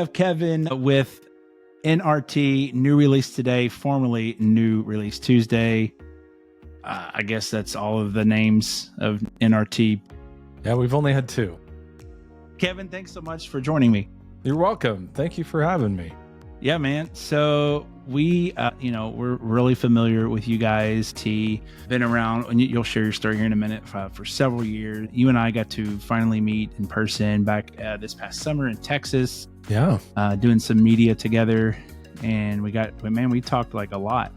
have Kevin with NRT, New Release Today, formerly New Release Tuesday. I guess that's all of the names of NRT. Yeah, we've only had two. Kevin, thanks so much for joining me. You're welcome. Thank you for having me. Yeah, man. So we, we're really familiar with you guys. Been around, and you'll share your story here in a minute, for several years. You and I got to finally meet in person back this past summer in Texas. Yeah. Doing some media together, and we talked like a lot.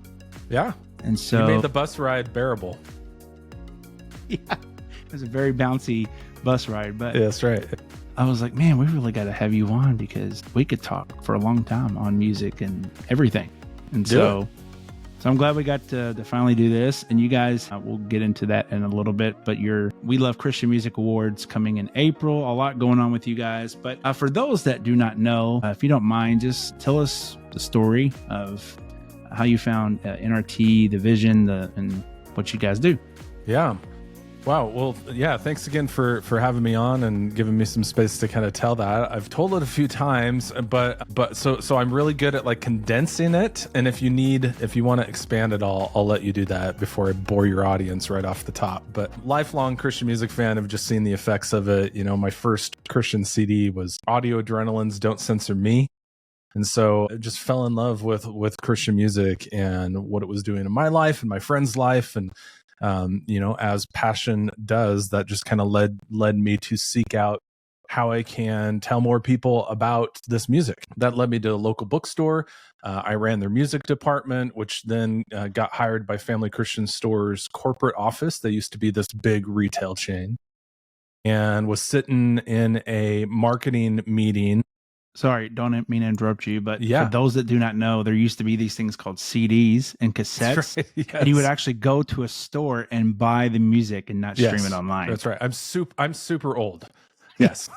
Yeah. And so you made the bus ride bearable. Yeah, it was a very bouncy bus ride, but yeah, that's right. I was like, man, we really got to have you on because we could talk for a long time on music and everything. And so I'm glad we got to finally do this. And you guys, we'll get into that in a little bit, but We Love Christian Music Awards coming in April, a lot going on with you guys. But for those that do not know, if you don't mind, just tell us the story of how you found NRT, the vision, and what you guys do. Yeah. Wow. Well, yeah, thanks again for having me on and giving me some space to kind of tell that. I've told it a few times, but so I'm really good at like condensing it. And if you want to expand it all, I'll let you do that before I bore your audience right off the top. But lifelong Christian music fan, I've just seen the effects of it. You know, my first Christian CD was Audio Adrenaline's Don't Censor Me. And so I just fell in love with Christian music and what it was doing in my life and my friend's life. And as passion does, that just kind of led me to seek out how I can tell more people about this music. That led me to a local bookstore. I ran their music department, which then got hired by Family Christian Store's corporate office. They used to be this big retail chain, and was sitting in a marketing meeting. Sorry, don't mean to interrupt you, but yeah. For those that do not know, there used to be these things called CDs and cassettes. Right, yes. And you would actually go to a store and buy the music and not stream it online. That's right. I'm super old. Yes.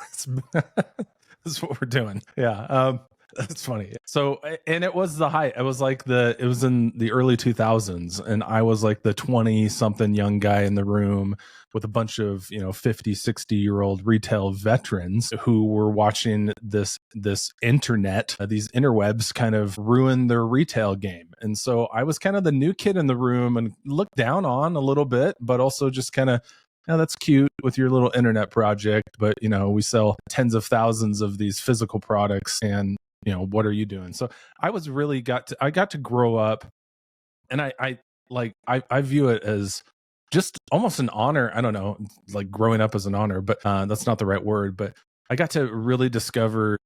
That's what we're doing. Yeah. That's funny. So, and it was the height. It was in the early 2000s, and I was like the 20-something young guy in the room with a bunch of, 50, 60-year-old retail veterans who were watching this internet, these interwebs kind of ruin their retail game. And so I was kind of the new kid in the room and looked down on a little bit, but also just kind of, that's cute with your little internet project. But, we sell tens of thousands of these physical products, and what are you doing? So I was really got to grow up, and I view it as just almost an honor. I don't know, like growing up as an honor, but that's not the right word. But I got to really discover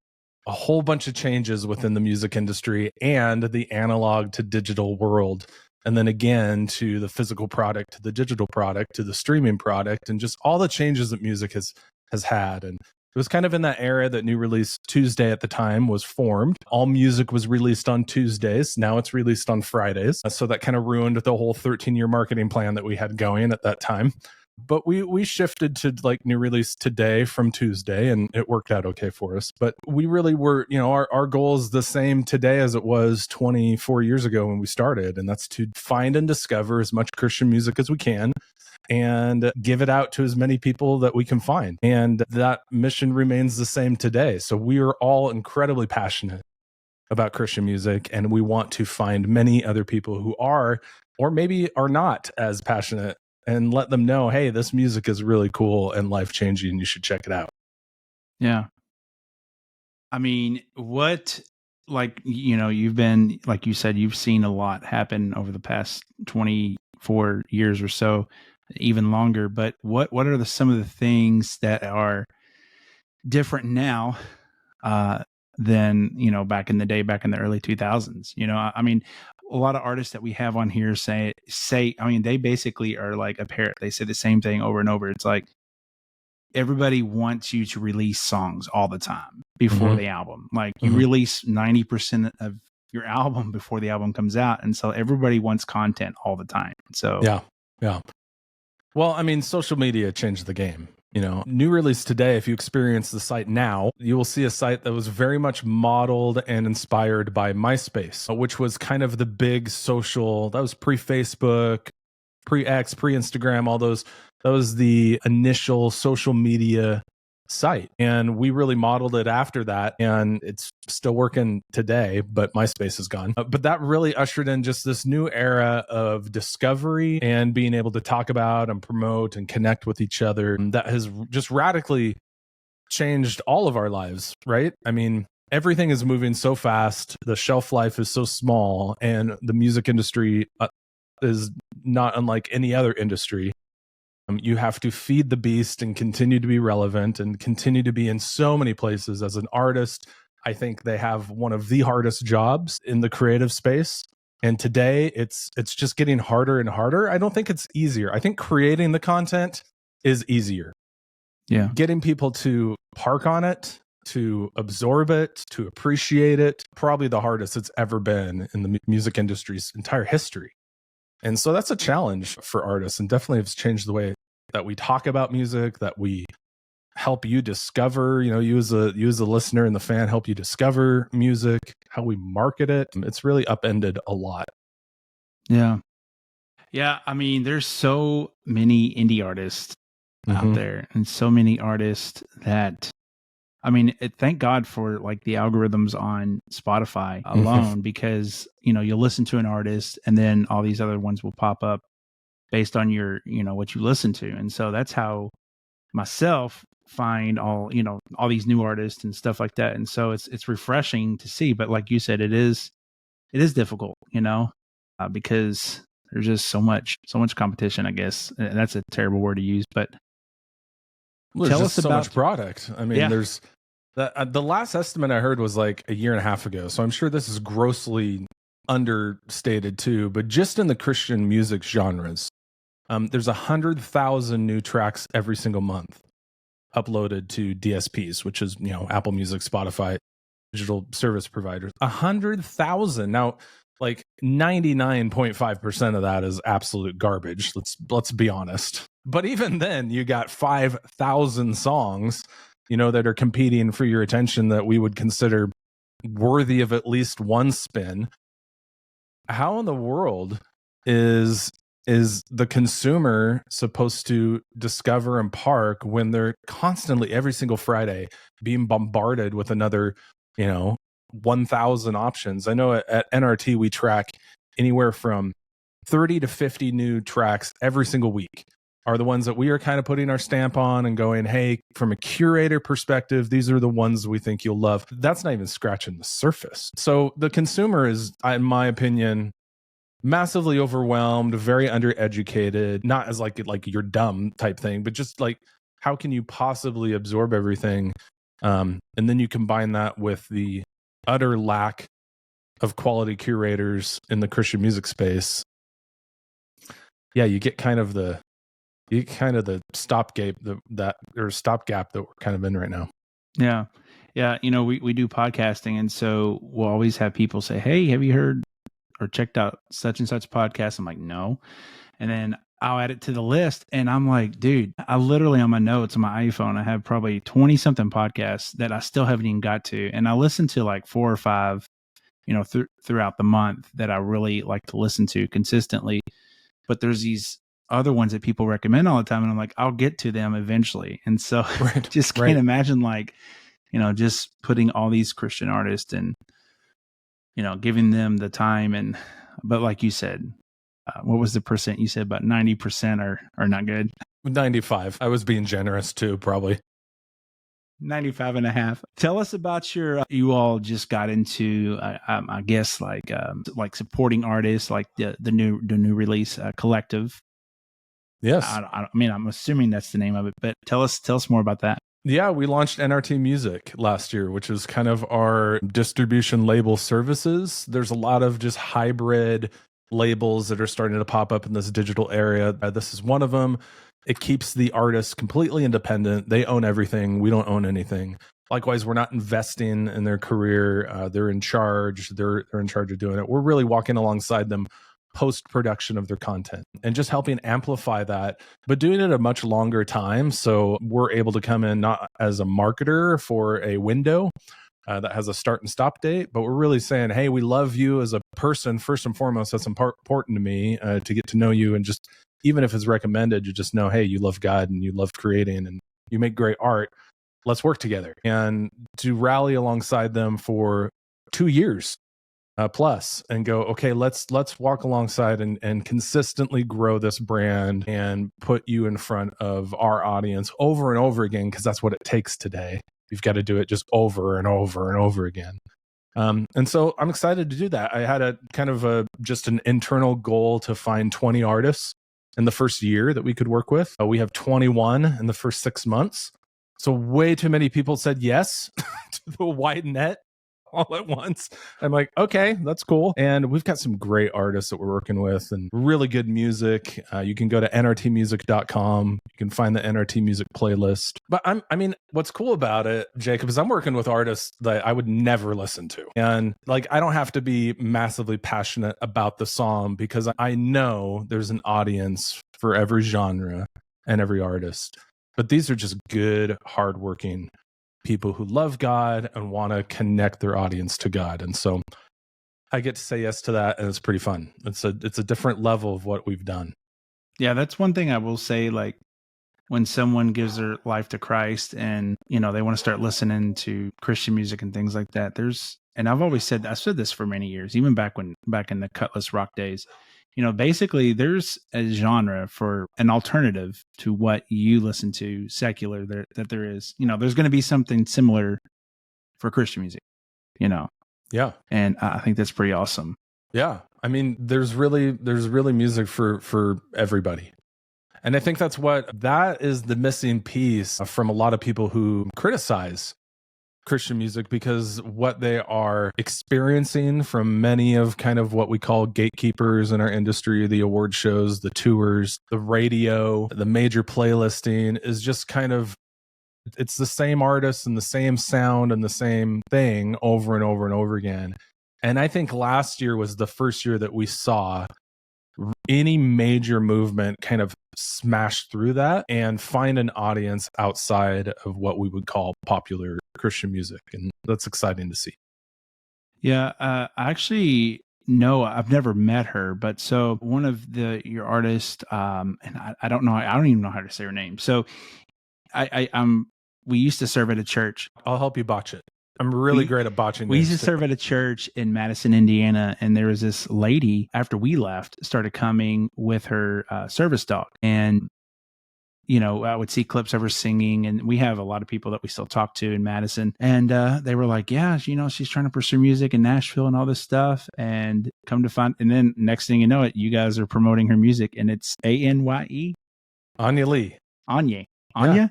a whole bunch of changes within the music industry and the analog to digital world. And then again, to the physical product, to the digital product, to the streaming product, and just all the changes that music has had. And it was kind of in that era that New Release Tuesday at the time was formed. All music was released on Tuesdays. Now it's released on Fridays. So that kind of ruined the whole 13-year marketing plan that we had going at that time. But we shifted to like New Release Today from Tuesday, and it worked out okay for us. But we really were, our goal is the same today as it was 24 years ago when we started. And that's to find and discover as much Christian music as we can and give it out to as many people that we can find. And that mission remains the same today. So we are all incredibly passionate about Christian music, and we want to find many other people who are, or maybe are not as passionate, and let them know, hey, this music is really cool and life-changing. You should check it out. Yeah. I mean, you've been, like you said, you've seen a lot happen over the past 24 years or so, even longer. But what are some of the things that are different now than, back in the day, back in the early 2000s? I mean, a lot of artists that we have on here say, they basically are like a parrot. They say the same thing over and over. It's like everybody wants you to release songs all the time before the album. Like you release 90% of your album before the album comes out. And so everybody wants content all the time. So yeah. Well, I mean, social media changed the game. New Release Today, if you experience the site now, you will see a site that was very much modeled and inspired by MySpace, which was kind of the big social, that was pre-Facebook, pre-X, pre-Instagram, all those. That was the initial social media site. And we really modeled it after that. And it's still working today, but MySpace is gone. But that really ushered in just this new era of discovery and being able to talk about and promote and connect with each other. That has just radically changed all of our lives, right? I mean, everything is moving so fast. The shelf life is so small, and the music industry is not unlike any other industry. You have to feed the beast and continue to be relevant and continue to be in so many places. As an artist, I think they have one of the hardest jobs in the creative space. And today it's just getting harder and harder. I don't think it's easier. I think creating the content is easier. Yeah. Getting people to park on it, to absorb it, to appreciate it, probably the hardest it's ever been in the music industry's entire history. And so that's a challenge for artists, and definitely has changed the way that we talk about music, that we help you discover, you as a listener and the fan, help you discover music, how we market it. It's really upended a lot. Yeah. Yeah. I mean, there's so many indie artists out there, and so many artists that, I mean, thank God for like the algorithms on Spotify alone, because, you'll listen to an artist and then all these other ones will pop up based on your, what you listen to. And so that's how myself find all these new artists and stuff like that. And so it's refreshing to see. But like you said, it is difficult, because there's just so much competition, I guess. And that's a terrible word to use, but tell us about so much product. I mean, there's the last estimate I heard was like a year and a half ago. So I'm sure this is grossly understated too, but just in the Christian music genres, there's 100,000 new tracks every single month uploaded to DSPs, which is, Apple Music, Spotify, digital service providers. 100,000. Now, like 99.5% of that is absolute garbage. Let's be honest. But even then, you got 5,000 songs, that are competing for your attention that we would consider worthy of at least one spin. How in the world is the consumer supposed to discover and park when they're constantly every single Friday being bombarded with another, 1,000 options? I know at NRT we track anywhere from 30 to 50 new tracks every single week are the ones that we are kind of putting our stamp on and going, hey, from a curator perspective, these are the ones we think you'll love. That's not even scratching the surface. So the consumer is, in my opinion, massively overwhelmed, very undereducated, not as like you're dumb type thing, but just like, how can you possibly absorb everything? And then you combine that with the utter lack of quality curators in the Christian music space. Yeah, you get kind of the stopgap that we're kind of in right now. Yeah. Yeah. We do podcasting. And so we'll always have people say, hey, have you heard or checked out such and such podcast? I'm like, no. And then I'll add it to the list. And I'm like, dude, I literally on my notes on my iPhone, I have probably 20 something podcasts that I still haven't even got to. And I listen to like 4 or 5, throughout the month that I really like to listen to consistently. But there's these other ones that people recommend all the time, and I'm like, I'll get to them eventually. And so just can't imagine like, just putting all these Christian artists and, giving them the time. But like you said, what was the percent you said? About 90% are not good. 95. I was being generous too, probably. 95.5. Tell us about you all just got into, I guess like supporting artists, like the new release collective. Yes. I mean, I'm assuming that's the name of it, but tell us more about that. Yeah, we launched NRT Music last year, which is kind of our distribution label services. There's a lot of just hybrid labels that are starting to pop up in this digital area. This is one of them. It keeps the artists completely independent. They own everything. We don't own anything. Likewise, we're not investing in their career. They're in charge. They're in charge of doing it. We're really walking alongside them post-production of their content and just helping amplify that, but doing it a much longer time. So we're able to come in not as a marketer for a window that has a start and stop date, but we're really saying, hey, we love you as a person. First and foremost, that's important to me to get to know you. And just even if it's recommended, you just know, hey, you love God and you love creating and you make great art. let's work together. And to rally alongside them for 2 years plus and go, okay, let's walk alongside and consistently grow this brand and put you in front of our audience over and over again, because that's what it takes today. You've got to do it just over and over and over again. And so I'm excited to do that. I had a kind of just an internal goal to find 20 artists in the first year that we could work with. We have 21 in the first 6 months. So way too many people said yes to the wide net all at once. I'm like, okay, that's cool. And we've got some great artists that we're working with and really good music. You can go to nrtmusic.com. You can find the NRT Music playlist. But I mean, what's cool about it, Jacob, is I'm working with artists that I would never listen to. And like, I don't have to be massively passionate about the song, because I know there's an audience for every genre and every artist. But these are just good, hardworking people who love God and want to connect their audience to God. And so I get to say yes to that, and it's pretty fun. It's a different level of what we've done. Yeah, that's one thing I will say, like when someone gives their life to Christ and, they want to start listening to Christian music and things like that. And I've said this for many years, even back in the Cutlass Rock days, basically there's a genre for an alternative to what you listen to secular that there is. There's going to be something similar for Christian music, Yeah. And I think that's pretty awesome. Yeah. I mean, there's really music for everybody. And I think that is the missing piece from a lot of people who criticize Christian music, because what they are experiencing from many of kind of what we call gatekeepers in our industry, the award shows, the tours, the radio, the major playlisting, is just kind of, it's the same artists and the same sound and the same thing over and over and over again. And I think last year was the first year that we saw any major movement kind of smash through that and find an audience outside of what we would call popular Christian music. And that's exciting to see. Yeah. Actually, no, I've never met her, but so one of your artists, and I don't even know how to say her name. So we used to serve at a church. I'll help you botch it. I'm really great at botching. We used to serve at a church in Madison, Indiana, and there was this lady, after we left, started coming with her service dog. And, I would see clips of her singing, and we have a lot of people that we still talk to in Madison. And they were like, yeah, she's trying to pursue music in Nashville and all this stuff. And come to find, and then next thing you know it, you guys are promoting her music, and it's Anye. Anya Lee. Anya? Yeah.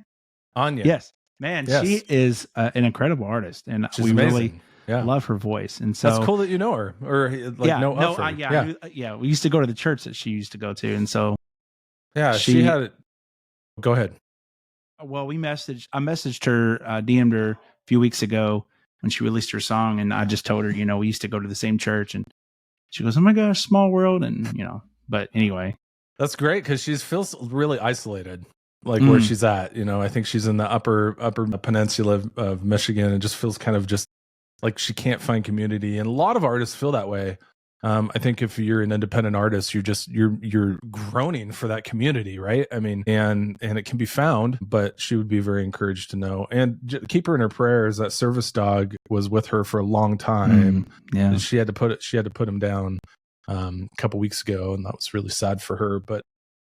Anya. Yes. Man, yes. She is an incredible artist, and we really love her voice. And so that's cool that you know her, or know of her. We used to go to the church that she used to go to, and so she had it. Go ahead. Well, I messaged her, DM'd her a few weeks ago when she released her song, and I just told her, we used to go to the same church, and she goes, "Oh my gosh, small world," and But anyway, that's great, because she feels really isolated. Like where she's at, I think she's in the upper peninsula of Michigan, and just feels kind of just like she can't find community. And a lot of artists feel that way. I think if you're an independent artist, you're groaning for that community, right? I mean, and it can be found, but she would be very encouraged to know, and keep her in her prayers. That service dog was with her for a long time. Yeah, she had to put him down a couple weeks ago, and that was really sad for her. But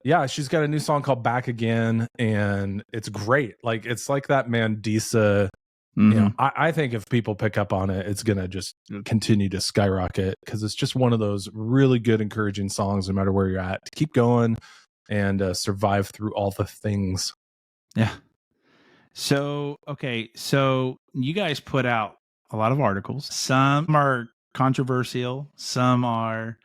yeah, she's got a new song called Back Again, and it's great. Like, it's like that Mandisa. I think if people pick up on it, it's going to just continue to skyrocket, because it's just one of those really good, encouraging songs, no matter where you're at, to keep going and survive through all the things. Yeah. So you guys put out a lot of articles. Some are controversial. Some are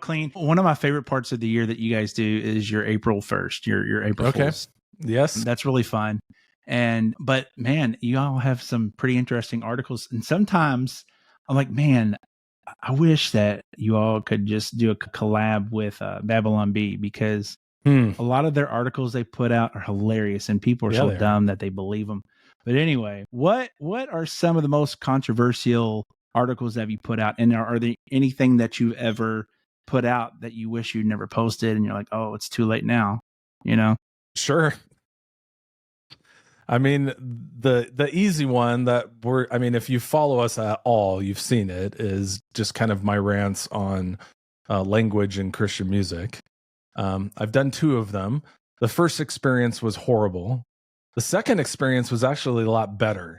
clean. One of my favorite parts of the year that you guys do is your April 1st, your April Fools. Yes. That's really fun. But man, you all have some pretty interesting articles. And sometimes I'm like, man, I wish that you all could just do a collab with Babylon Bee, because a lot of their articles they put out are hilarious, and people are so dumb that they believe them. But anyway, what are some of the most controversial articles that you put out? And are there anything that you've ever put out that you wish you'd never posted, and you're like, oh, it's too late now, Sure. I mean, the easy one that if you follow us at all, you've seen it, is just kind of my rants on language in Christian music. I've done 2 of them. The first experience was horrible. The second experience was actually a lot better.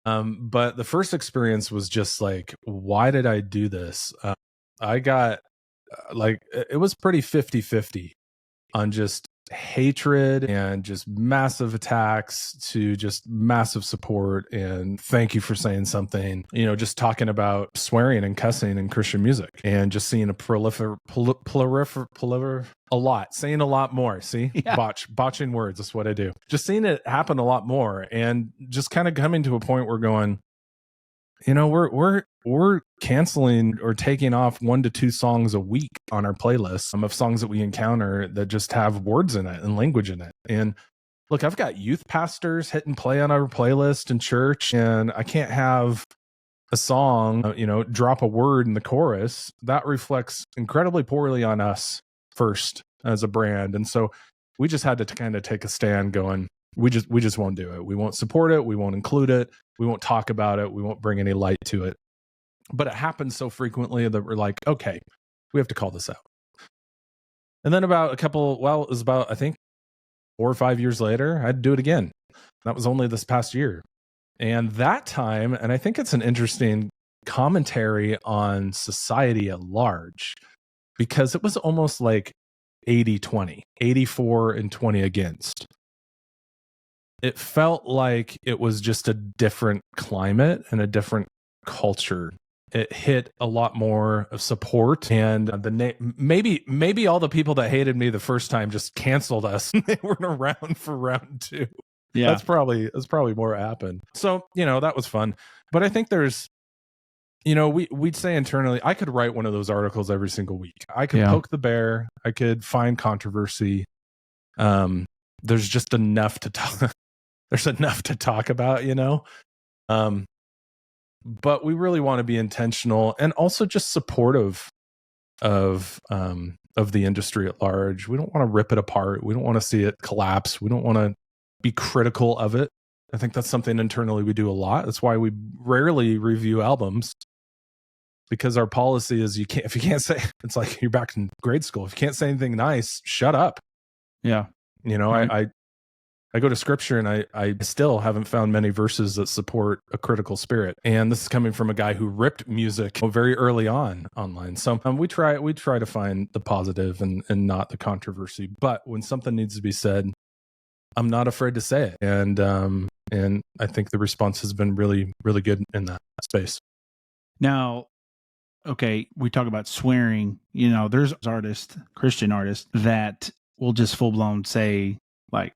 But the first experience was just like, why did I do this? I got it was pretty 50-50 on just hatred and just massive attacks to just massive support and thank you for saying something, just talking about swearing and cussing in Christian music, and just seeing a lot, saying a lot more. See, yeah. Botching words. That's what I do. Just seeing it happen a lot more, and just kind of coming to a point where going, we're canceling or taking off 1 to 2 songs a week on our playlist of songs that we encounter that just have words in it and language in it. And look, I've got youth pastors hitting play on our playlist in church, and I can't have a song, drop a word in the chorus. That reflects incredibly poorly on us first as a brand. And so we just had to kind of take a stand going, we just won't do it. We won't support it. We won't include it. We won't talk about it. We won't bring any light to it. But it happens so frequently that we're like, okay, we have to call this out. And then I think 4 or 5 years later, I had to do it again. That was only this past year. And that time, and I think it's an interesting commentary on society at large, because it was almost like 80-20, 84 and 20 against. It felt like it was just a different climate and a different culture. It hit a lot more of support, and maybe all the people that hated me the first time just canceled us. They weren't around for round 2. Yeah, that's probably more what happened. So that was fun. But I think there's, we'd say internally, I could write one of those articles every single week. I could poke the bear. I could find controversy. There's just enough to talk. There's enough to talk about, but we really want to be intentional and also just supportive of the industry at large. We don't want to rip it apart. We don't want to see it collapse. We don't want to be critical of it. I think that's something internally we do a lot. That's why we rarely review albums, because our policy is if you can't say, it's like you're back in grade school. If you can't say anything nice, shut up. Yeah. Right. I go to scripture, and I still haven't found many verses that support a critical spirit. And this is coming from a guy who ripped music very early on online. So we try to find the positive and not the controversy. But when something needs to be said, I'm not afraid to say it. And I think the response has been really, really good in that space. Now, okay, we talk about swearing. There's Christian artists that will just full blown say like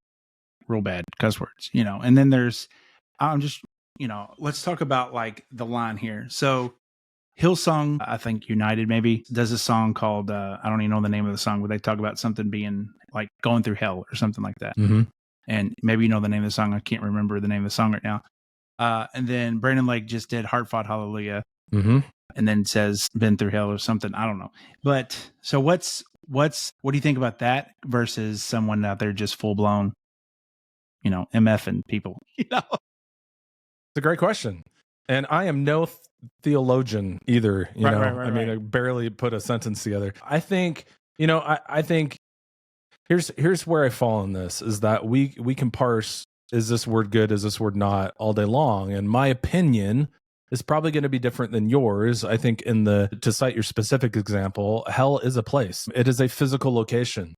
real bad cuss words, and then let's talk about like the line here. So Hillsong, I think United maybe, does a song called, I don't even know the name of the song, but they talk about something being like going through hell or something like that. Mm-hmm. And maybe you know the name of the song. I can't remember the name of the song right now. And then Brandon Lake just did Heart Fought Hallelujah. Mm-hmm. And then says been through hell or something. I don't know. But so what do you think about that versus someone out there just full blown, MF-ing people? It's a great question. And I am no theologian either. Right. I barely put a sentence together. I think, I think here's where I fall in this, is that we can parse, is this word good? Is this word not, all day long? And my opinion is probably going to be different than yours. I think to cite your specific example, hell is a place. It is a physical location.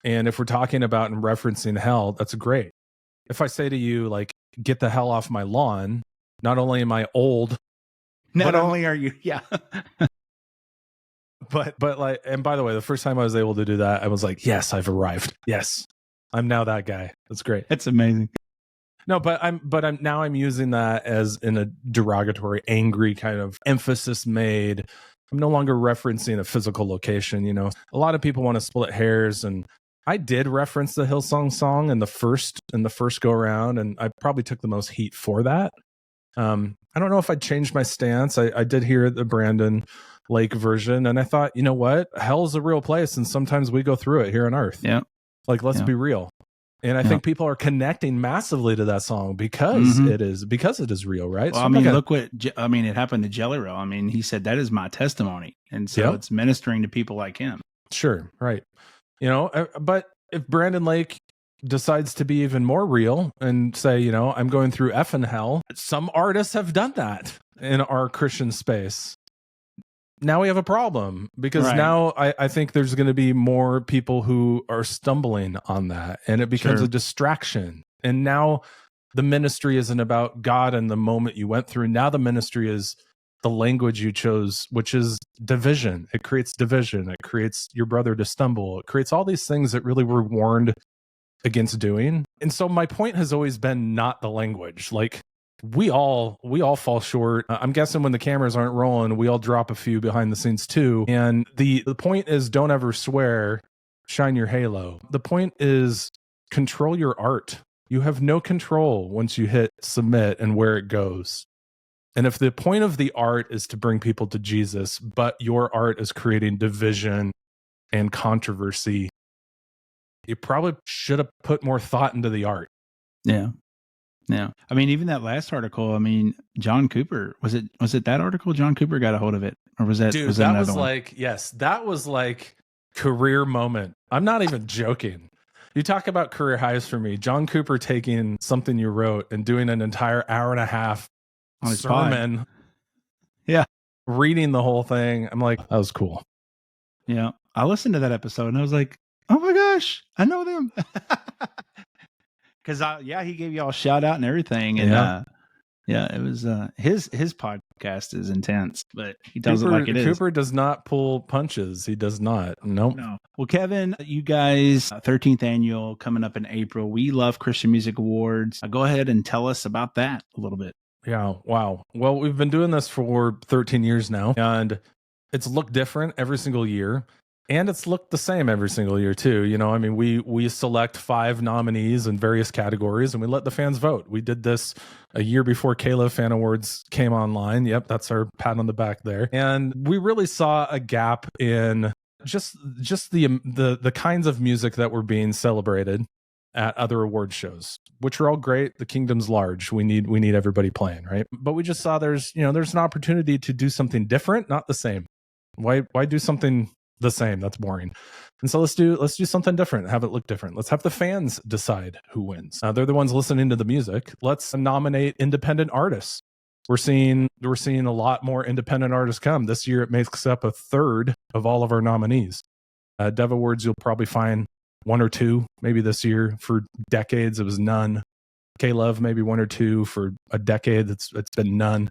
And if we're talking about and referencing hell, that's great. If I say to you, like, get the hell off my lawn, not only am I old, not only are you, yeah. but like, and by the way, the first time I was able to do that, I was like, yes, I've arrived. Yes, I'm now that guy. That's great. That's amazing. No, but I'm using that as in a derogatory, angry kind of emphasis made. I'm no longer referencing a physical location. A lot of people want to split hairs, and I did reference the Hillsong song in the first go around, and I probably took the most heat for that. I don't know if I changed my stance. I did hear the Brandon Lake version, and I thought, what? Hell is a real place, and sometimes we go through it here on earth. Yeah. Like, let's be real. And I think people are connecting massively to that song because it is real, right? Well, So I mean, look what it happened to Jelly Roll. I mean, he said that is my testimony, and so it's ministering to people like him. Sure, right. You know, but if Brandon Lake decides to be even more real and say, you know, I'm going through effing hell, some artists have done that in our Christian space. Now we have a problem because now I think there's going to be more people who are stumbling on that, and it becomes a distraction. And now the ministry isn't about God and the moment you went through. Now the ministry is the language you chose, which is division. It creates division. It creates your brother to stumble. It creates all these things that really were warned against doing. And so my point has always been not the language. Like, we all fall short. I'm guessing when the cameras aren't rolling, we all drop a few behind the scenes too. And the point is, don't ever swear, shine your halo. The point is, control your art. You have no control once you hit submit and where it goes. And if the point of the art is to bring people to Jesus, but your art is creating division and controversy, you probably should have put more thought into the art. Yeah. Yeah. I mean, even that last article, I mean, John Cooper, was it that article? John Cooper got a hold of it, or was that? Dude, was that was one? like, yes, that was like career moment. I'm not even joking. You talk about career highs for me. John Cooper taking something you wrote and doing an entire hour and a half on sermon. Pod. Yeah. Reading the whole thing. I'm like, that was cool. Yeah. I listened to that episode and I was like, oh my gosh, I know them. Because he gave y'all a shout out and everything, and it was his podcast is intense, but he tells it like it is. Cooper does not pull punches. He does not. Nope. No. Well, Kevin, you guys, 13th annual coming up in April. We Love Christian Music Awards. Go ahead and tell us about that a little bit. Yeah. Wow. Well, we've been doing this for 13 years now, and it's looked different every single year. And it's looked the same every single year too. You know, I mean, we select 5 nominees in various categories and we let the fans vote. We did this a year before Caleb Fan Awards came online. Yep, that's our pat on the back there. And we really saw a gap in just the kinds of music that were being celebrated at other award shows, which are all great. The kingdom's large. We need everybody playing, right? But we just saw there's an opportunity to do something different, not the same. Why do something the same? That's boring. And so let's do something different, have it look different. Let's have the fans decide who wins. They're the ones listening to the music. Let's nominate independent artists. We're seeing a lot more independent artists come. This year it makes up a third of all of our nominees. Dev Awards, you'll probably find 1 or 2 maybe this year. For decades it was none. K-Love maybe 1 or 2. For a decade it's been none.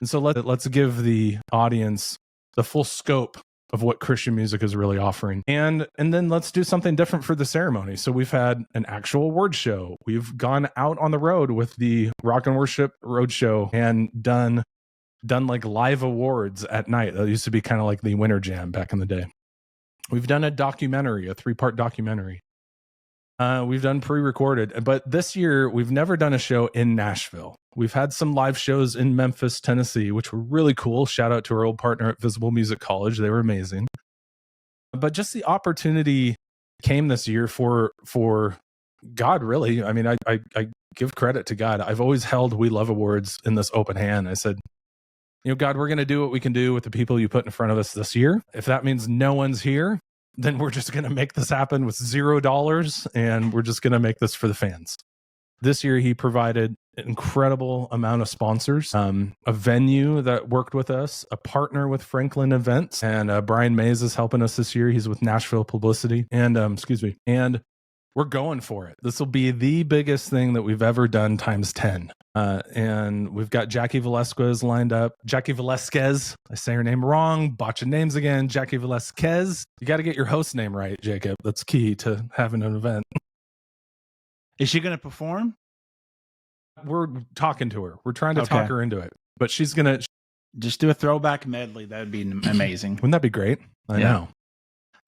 And so let's give the audience the full scope of what Christian music is really offering. And then let's do something different for the ceremony. So we've had an actual award show. We've gone out on the road with the Rock and Worship Roadshow and done like live awards at night. That used to be kind of like the Winter Jam back in the day. We've done a documentary, a 3-part documentary. We've done pre-recorded, but this year we've never done a show in Nashville. We've had some live shows in Memphis, Tennessee, which were really cool. Shout out to our old partner at Visible Music College. They were amazing. But just the opportunity came this year for God, really. I mean, I give credit to God. I've always held We Love Awards in this open hand. I said, God, we're going to do what we can do with the people you put in front of us this year. If that means no one's here, then we're just going to make this happen with $0, and we're just going to make this for the fans. This year, he provided an incredible amount of sponsors, a venue that worked with us, a partner with Franklin Events, and Brian Mays is helping us this year. He's with Nashville Publicity, and and we're going for it. This will be the biggest thing that we've ever done times 10. And we've got Jackie Velasquez lined up. Jackie Velasquez. I say her name wrong. Botching names again. Jackie Velasquez. You got to get your host name right, Jacob. That's key to having an event. Is she going to perform? We're talking to her. We're trying to talk her into it. But she's going to... Just do a throwback medley. That would be amazing. Wouldn't that be great? I know.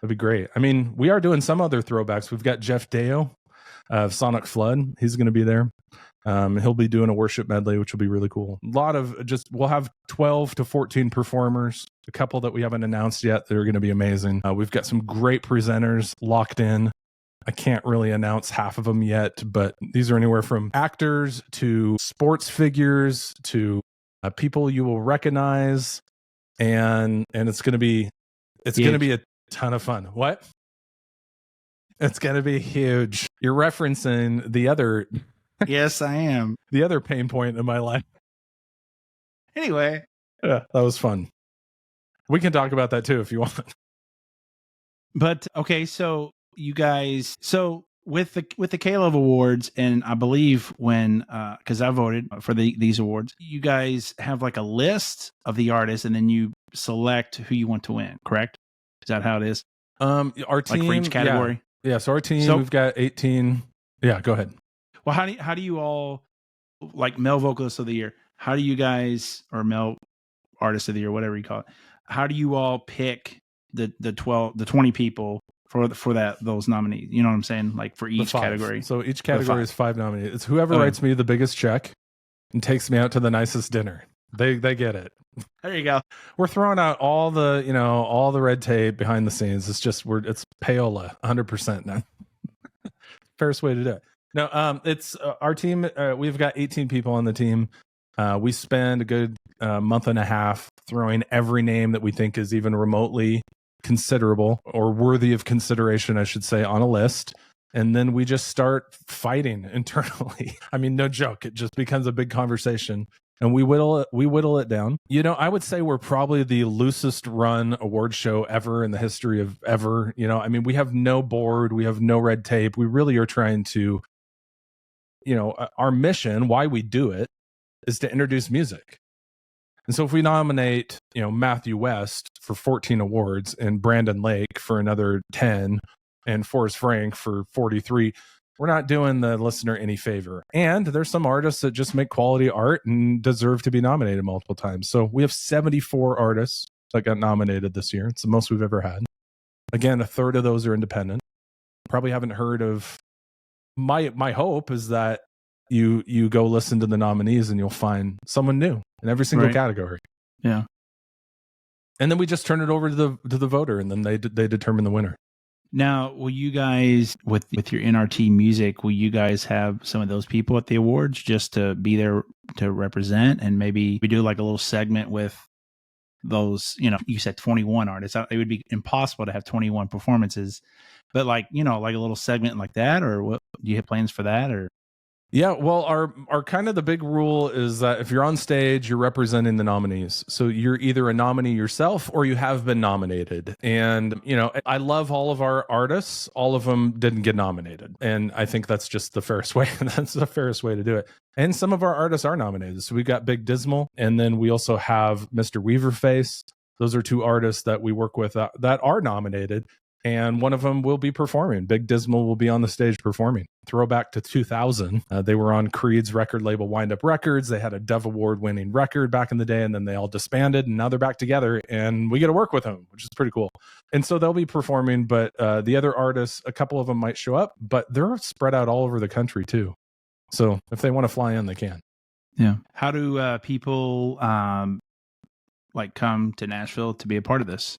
That'd be great. I mean, we are doing some other throwbacks. We've got Jeff Deo of Sonic Flood. He's going to be there. He'll be doing a worship medley, which will be really cool. We'll have 12 to 14 performers, a couple that we haven't announced yet that are going to be amazing. We've got some great presenters locked in. I can't really announce half of them yet, but these are anywhere from actors to sports figures to people you will recognize, and it's going to be a ton of fun. What? It's going to be huge. You're referencing the other. Yes, I am. The other pain point in my life. Anyway, yeah, that was fun. We can talk about that too if you want. But okay, so you guys, with the K-Love Awards, and I believe when because I voted for these awards, you guys have like a list of the artists, and then you select who you want to win. Correct? Is that how it is? Our team, like for each category. Yeah. So our team, we've got 18. Yeah, go ahead. Well, how do you all, like male vocalists of the year? How do you guys, or male artist of the year, whatever you call it? How do you all pick the 20 people for those nominees? You know what I'm saying? Like for each category. So each category is 5 nominees. It's whoever writes me the biggest check and takes me out to the nicest dinner. They get it. There you go. We're throwing out all the red tape behind the scenes. It's just it's payola 100% now. Fairest way to do it. No, it's our team. We've got 18 people on the team. We spend a good month and a half throwing every name that we think is even remotely considerable or worthy of consideration, I should say, on a list. And then we just start fighting internally. I mean, no joke. It just becomes a big conversation. And we whittle it down. I would say we're probably the loosest run award show ever in the history of ever. I mean, we have no board. We have no red tape. We really are trying to, our mission, why we do it, is to introduce music. And so if we nominate, Matthew West for 14 awards and Brandon Lake for another 10 and Forrest Frank for 43, we're not doing the listener any favor. And there's some artists that just make quality art and deserve to be nominated multiple times. So we have 74 artists that got nominated this year. It's the most we've ever had. Again, a third of those are independent. Probably haven't heard of. My hope is that you go listen to the nominees and you'll find someone new in every single category. Yeah. And then we just turn it over to the voter, and then they determine the winner. Now, will you guys, with your NRT music, will you guys have some of those people at the awards just to be there to represent, and maybe we do like a little segment with those, you said 21 artists. It would be impossible to have 21 performances, but like a little segment like that, or what, do you have plans for that? Or Yeah, well, our kind of the big rule is that if you're on stage, you're representing the nominees. So you're either a nominee yourself or you have been nominated. And, I love all of our artists. All of them didn't get nominated. And I think that's just the fairest way. That's the fairest way to do it. And some of our artists are nominated. So we've got Big Dismal. And then we also have Mr. Weaverface. Those are 2 artists that we work with that are nominated. And one of them will be performing. Big Dismal will be on the stage performing. Throwback to 2000. They were on Creed's record label, Wind Up Records. They had a Dove Award winning record back in the day, and then they all disbanded, and now they're back together, and we get to work with them, which is pretty cool. And so they'll be performing, but the other artists, a couple of them might show up, but they're spread out all over the country too. So if they want to fly in, they can. Yeah. How do people come to Nashville to be a part of this?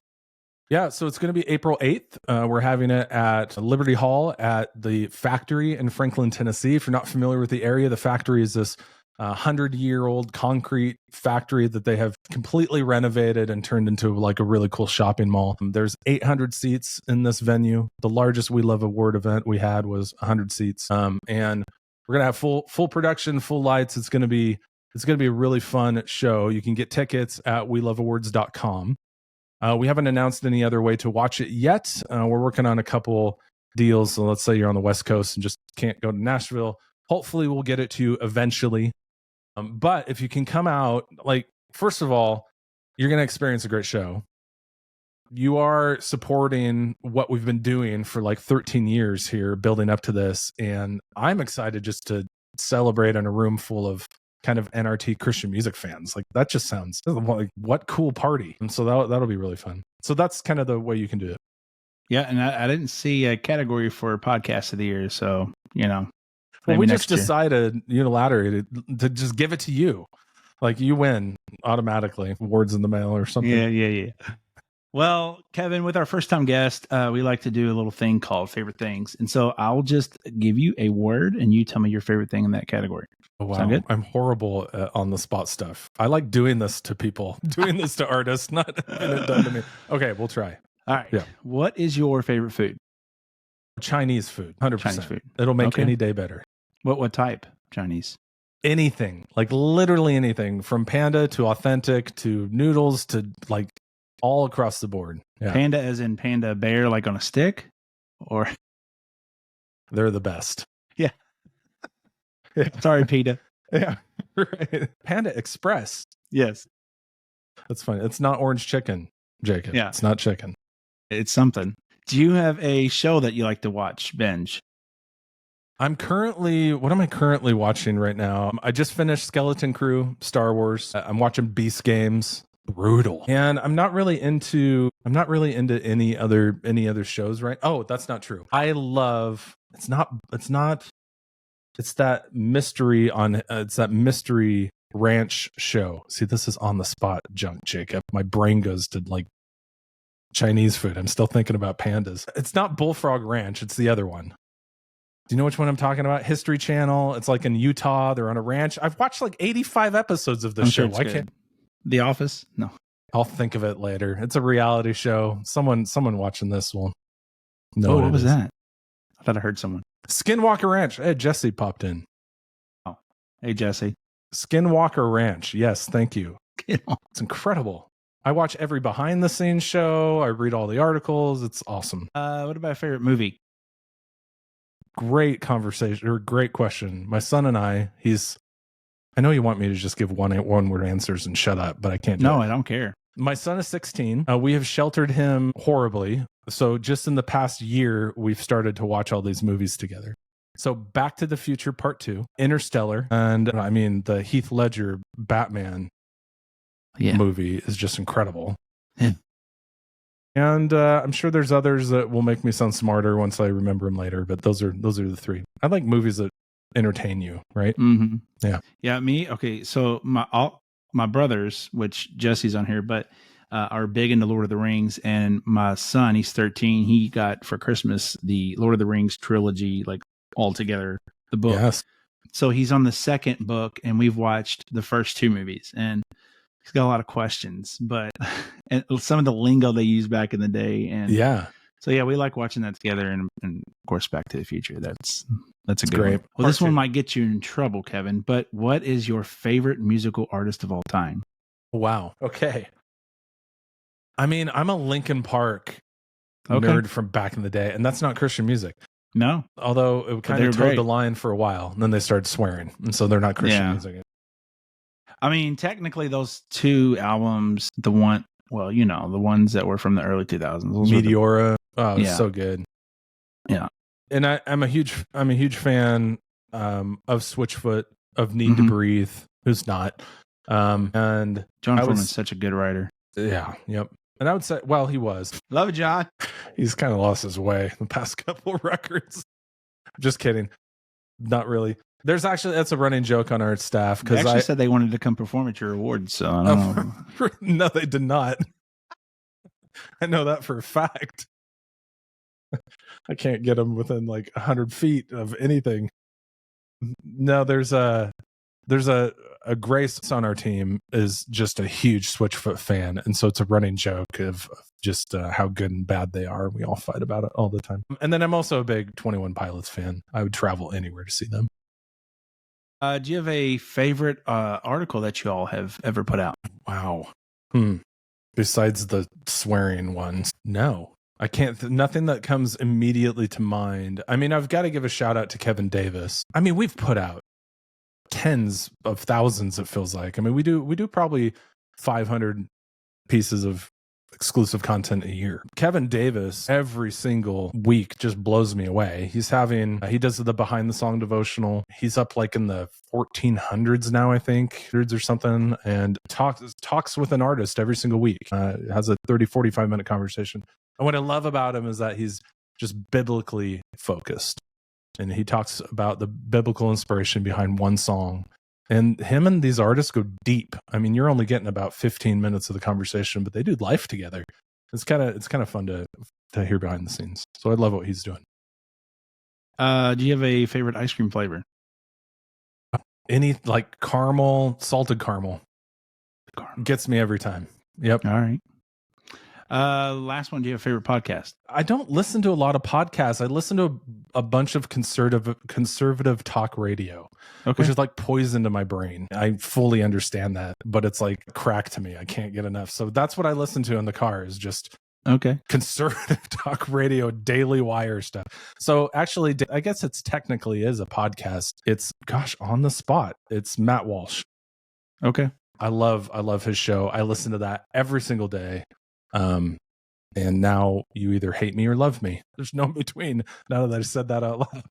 Yeah, so it's going to be April 8th. We're having it at Liberty Hall at the Factory in Franklin, Tennessee. If you're not familiar with the area, the Factory is this 100-year-old concrete factory that they have completely renovated and turned into like a really cool shopping mall. There's 800 seats in this venue. The largest We Love Award event we had was 100 seats. And we're going to have full production, full lights. It's going to be a really fun show. You can get tickets at weloveawards.com. We haven't announced any other way to watch it yet. We're working on a couple deals. So let's say you're on the West Coast and just can't go to Nashville. Hopefully we'll get it to you eventually. But if you can come out, first of all, you're going to experience a great show. You are supporting what we've been doing for 13 years here, building up to this. And I'm excited just to celebrate in a room full of kind of NRT Christian music fans. That just sounds like what cool party. And so that'll be really fun. So that's kind of the way you can do it. Yeah. And I didn't see a category for podcast of the year. So, well, we just decided unilaterally to just give it to you. You win automatically, awards in the mail or something. Yeah. Well, Kevin, with our first time guest, we like to do a little thing called favorite things. And so I'll just give you a word and you tell me your favorite thing in that category. Oh, wow. Sound good? I'm horrible on the spot stuff. I like doing this to people, doing this to artists, not having it done to me. Okay, we'll try. All right. Yeah. What is your favorite food? Chinese food, 100%. Chinese food. It'll make Okay. any day better. What type Chinese? Anything, like literally anything, from panda to authentic to noodles to like all across the board. Yeah. Panda as in panda bear, like on a stick? Or They're the best. Yeah. Yeah. Sorry, PETA. Yeah. Right. Panda Express. Yes. That's funny. It's not orange chicken, Jacob. Yeah. It's not chicken. It's something. Do you have a show that you like to watch, binge? What am I currently watching right now? I just finished Skeleton Crew, Star Wars. I'm watching Beast Games. Brutal. And I'm not really into any other shows, right? Oh, that's not true. It's that mystery ranch show. See, this is on the spot junk, Jacob. My brain goes to like Chinese food. I'm still thinking about pandas. It's not Bullfrog Ranch, it's the other one. Do you know which one I'm talking about? History Channel. It's like in Utah. They're on a ranch. I've watched like 85 episodes of this show. Sure, The Office? No. I'll think of it later. It's a reality show. Someone watching this will know. Oh, what was that? I thought I heard someone. Skinwalker Ranch. Hey, Jesse popped in. Oh, hey, Jesse. Skinwalker Ranch. Yes, thank you. It's incredible. I watch every behind the scenes show. I read all the articles. It's awesome. What about a favorite movie? Great conversation or great question. My son and I know you want me to just give one word answers and shut up, but I can't do it. No, I don't care. My son is 16. We have sheltered him horribly. So just in the past year, we've started to watch all these movies together. So Back to the Future Part 2, Interstellar, and I mean the Heath Ledger Batman movie is just incredible. Yeah. And I'm sure there's others that will make me sound smarter once I remember them later, but those are the three. I like movies that entertain you, right? Mm-hmm. Yeah. Yeah, me. Okay, so my brothers, which Jesse's on here, but are big into Lord of the Rings, and my son, he's 13. He got for Christmas the Lord of the Rings trilogy, like all together, the book. Yes. So he's on the second book, and we've watched the first two movies, and he's got a lot of questions, but and some of the lingo they used back in the day, and yeah. So yeah, we like watching that together, and of course, Back to the Future. That's a good great one. Well, this one might get you in trouble, Kevin. But what is your favorite musical artist of all time? Wow. Okay. I mean, I'm a Linkin Park nerd from back in the day, and that's not Christian music. No, although it kind of towed the line for a while, and then they started swearing, and so they're not Christian music. I mean, technically, those two albums, the ones that were from the early 2000s, Meteora. So good. Yeah, and I'm a huge fan of Switchfoot, of Need to Breathe. Who's not? And John Foreman's such a good writer. Yeah. Yep. And I would say, well, he was. Love it, John. He's kind of lost his way the past couple records. Just kidding. Not really. That's a running joke on our staff. They actually said they wanted to come perform at your awards, so I don't know. No, they did not. I know that for a fact. I can't get them within like 100 feet of anything. No, there's a Grace on our team is just a huge Switchfoot fan, and so it's a running joke of just how good and bad they are. We all fight about it all the time. And then I'm also a big 21 Pilots fan. I would travel anywhere to see them. Do you have a favorite article that you all have ever put out? Wow. Besides the swearing ones, no. I can't. Nothing that comes immediately to mind. I mean, I've got to give a shout out to Kevin Davis. I mean, we've put out tens of thousands, it feels like. I mean, we do probably 500 pieces of exclusive content a year. Kevin Davis every single week just blows me away. He does the behind the song devotional. He's up like in the 1400s now, I think, or something, and talks with an artist every single week. Has a 30-45 minute conversation. And what I love about him is that he's just biblically focused. And he talks about the biblical inspiration behind one song. And him and these artists go deep. I mean, you're only getting about 15 minutes of the conversation, but they do life together. It's kind of fun to hear behind the scenes. So I love what he's doing. Do you have a favorite ice cream flavor? Any like caramel, salted caramel. Gets me every time. Yep. All right. Last one. Do you have a favorite podcast? I don't listen to a lot of podcasts. I listen to a bunch of conservative talk radio, which is like poison to my brain. I fully understand that, but it's like crack to me. I can't get enough. So that's what I listen to in the car, is just conservative talk radio, Daily Wire stuff. So actually, I guess it's technically is a podcast. It's On the Spot. It's Matt Walsh. Okay. I love his show. I listen to that every single day. And now you either hate me or love me. There's no in between, now that I said that out loud.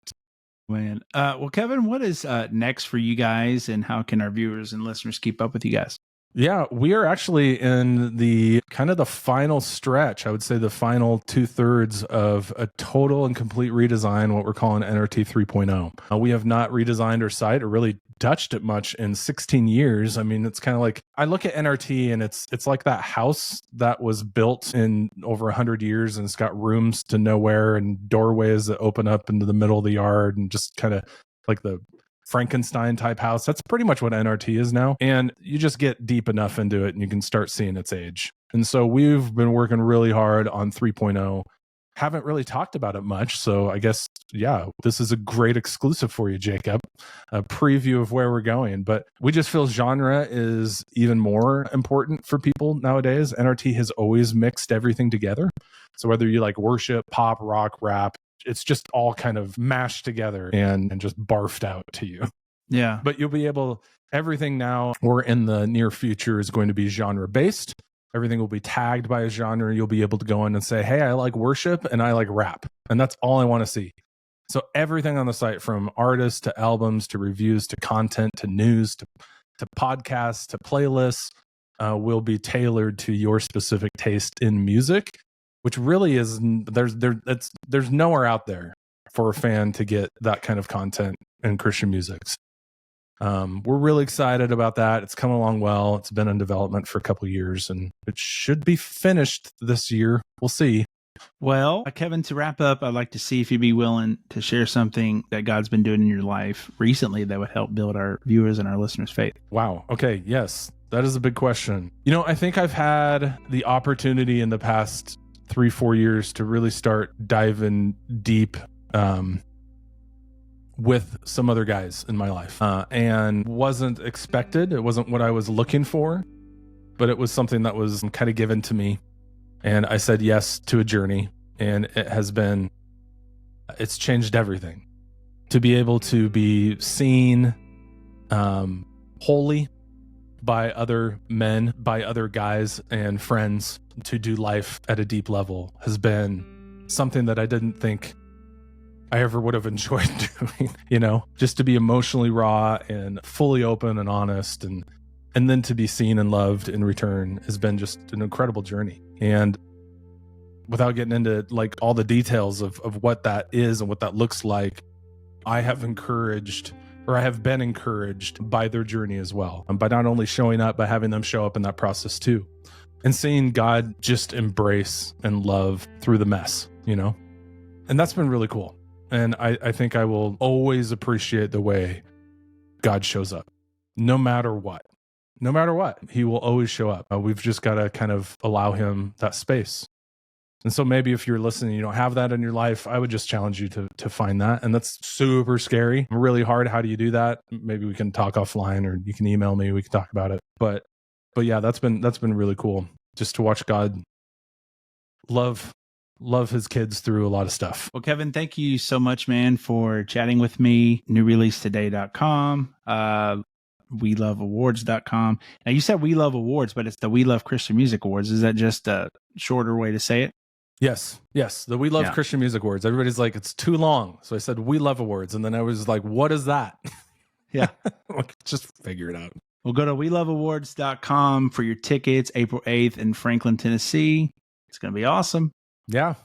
Man. Well, Kevin, what is next for you guys, and how can our viewers and listeners keep up with you guys? Yeah, we are actually in the kind of the final stretch. I would say the final 2/3 of a total and complete redesign, what we're calling NRT 3.0. We have not redesigned our site or really touched it much in 16 years. I mean, it's kind of like, I look at NRT and it's like that house that was built in over 100 years, and it's got rooms to nowhere and doorways that open up into the middle of the yard, and just kind of like the Frankenstein type house. That's pretty much what NRT is now. And you just get deep enough into it and you can start seeing its age. And so we've been working really hard on 3.0. Haven't really talked about it much. So I guess, yeah, this is a great exclusive for you, Jacob, a preview of where we're going. But we just feel genre is even more important for people nowadays. NRT has always mixed everything together. So whether you like worship, pop, rock, rap, it's just all kind of mashed together and just barfed out to you. Yeah. But you'll be able, everything now or in the near future is going to be genre based. Everything will be tagged by a genre. You'll be able to go in and say, hey, I like worship and I like rap. And that's all I want to see. So everything on the site, from artists to albums to reviews to content to news to podcasts to playlists, will be tailored to your specific taste in music, which really is, there's nowhere out there for a fan to get that kind of content in Christian music. We're really excited about that. It's coming along well. It's been in development for a couple of years, and it should be finished this year. We'll see. Well, Kevin, to wrap up, I'd like to see if you'd be willing to share something that God's been doing in your life recently that would help build our viewers and our listeners' faith. Wow. Okay. Yes, that is a big question. You know, I think I've had the opportunity in the past 3-4 years to really start diving deep with some other guys in my life, and wasn't expected. It wasn't what I was looking for, but it was something that was kind of given to me. And I said yes to a journey, and it's changed everything. To be able to be seen wholly by other men, by other guys and friends, to do life at a deep level has been something that I didn't think I ever would have enjoyed doing, you know, just to be emotionally raw and fully open and honest, and then to be seen and loved in return has been just an incredible journey. And without getting into like all the details of what that is and what that looks like, I have been encouraged by their journey as well. And by not only showing up, but having them show up in that process too. And seeing God just embrace and love through the mess, you know? And that's been really cool. And I think I will always appreciate the way God shows up, no matter what. No matter what, he will always show up. We've just got to kind of allow him that space. And so maybe if you're listening, you don't have that in your life, I would just challenge you to find that. And that's super scary, really hard. How do you do that? Maybe we can talk offline, or you can email me. We can talk about it. But yeah, that's been really cool, just to watch God love his kids through a lot of stuff. Well, Kevin, thank you so much, man, for chatting with me. NewReleaseToday.com, WeLoveAwards.com. Now, you said We Love Awards, but it's the We Love Christian Music Awards. Is that just a shorter way to say it? Yes. The We Love Christian Music Awards. Everybody's like, it's too long. So I said We Love Awards. And then I was like, what is that? Yeah. Just figure it out. Well, go to WeLoveAwards.com for your tickets, April 8th in Franklin, Tennessee. It's going to be awesome. Yeah.